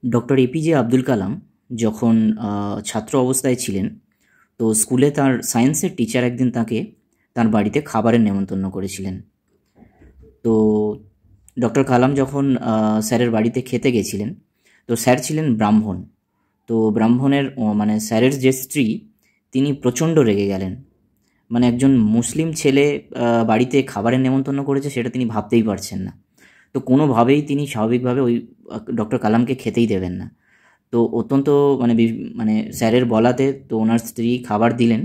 Doctor APJ Abdul Kalam যখন ছাত্র অবস্থায় ছিলেন, তো স্কুলে তার সায়েন্সের টিচার একদিন তাকে তার বাড়িতে খাবারের নেমন্তন্ন করেছিলেন। তো ডক্টর কালাম যখন স্যারের বাড়িতে খেতে গেছিলেন, তো স্যার ছিলেন ব্রাহ্মণ। তো ব্রাহ্মণের মানে স্যারের যে স্ত্রী, তিনি প্রচণ্ড রেগে গেলেন। মানে একজন মুসলিম ছেলে বাড়িতে খাবারের নেমন্তন্ন করেছে, সেটা তিনি ভাবতেই পারছেন না। তো কোনোভাবেই তিনি স্বাভাবিকভাবে ওই ডক্টর কালামকে খেতেই দেবেন না। তো অত্যন্ত মানে মানে স্যারের বলাতে তো ওনার স্ত্রী খাবার দিলেন,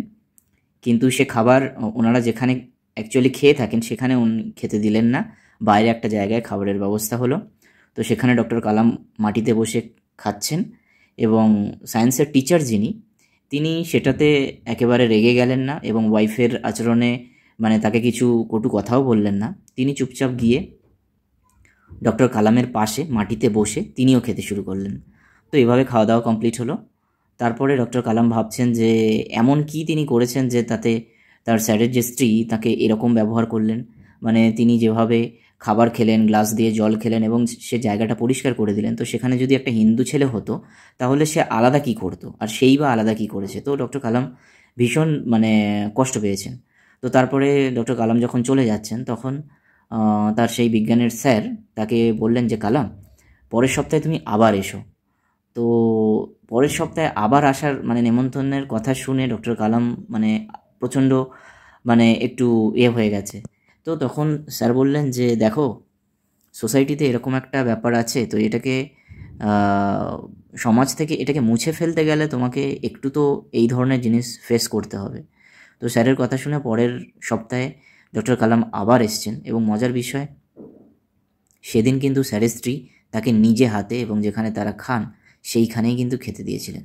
কিন্তু সে খাবার ওনারা যেখানে অ্যাকচুয়ালি খেয়ে থাকেন সেখানে উনি খেতে দিলেন না। বাইরে একটা জায়গায় খাবারের ব্যবস্থা হলো। তো সেখানে ডক্টর কালাম মাটিতে বসে খাচ্ছেন, এবং সায়েন্সের টিচার যিনি, তিনি সেটাতে একেবারে রেগে গেলেন না, এবং ওয়াইফের আচরণে মানে তাকে কিছু কটু কথাও বললেন না। তিনি চুপচাপ গিয়ে ডক্টর কালামের পাশে মাটিতে বসে তিনিও খেতে শুরু করলেন। তো এভাবে খাওয়া দাওয়া কমপ্লিট হলো। তারপরে ডক্টর কালাম ভাবছেন যে এমন কি তিনি করেছেন যে তাতে তার স্যারের যে স্ত্রী তাকে এরকম ব্যবহার করলেন। মানে তিনি যেভাবে খাবার খেলেন, গ্লাস দিয়ে জল খেলেন এবং সে জায়গাটা পরিষ্কার করে দিলেন, তো সেখানে যদি একটা হিন্দু ছেলে হতো তাহলে সে আলাদা কি করতো, আর সেই বা আলাদা কি করেছে। তো ডক্টর কালাম ভীষণ মানে কষ্ট পেয়েছেন। তো তারপরে ডক্টর কালাম যখন চলে যাচ্ছেন, তখন তার সেই বিজ্ঞানের স্যার তাকে বললেন যে কালাম, পরের সপ্তাহে তুমি আবার এসো। তো পরের সপ্তাহে আবার আসার মানে নেমন্তন্নের কথা শুনে ডক্টর কালাম মানে প্রচণ্ড মানে একটু হয়ে গেছে। তো তখন স্যার বললেন যে দেখো, সোসাইটিতে এরকম একটা ব্যাপার আছে, তো এটাকে সমাজ থেকে এটাকে মুছে ফেলতে গেলে তোমাকে একটু তো এই ধরনের জিনিস ফেস করতে হবে। তো স্যারের কথা শুনে পরের সপ্তাহে ডক্টর কালাম আবার এসছেন, এবং মজার বিষয়, সেদিন কিন্তু স্যারের স্ত্রী তাকে নিজে হাতে এবং যেখানে তারা খান সেইখানেই কিন্তু খেতে দিয়েছিলেন।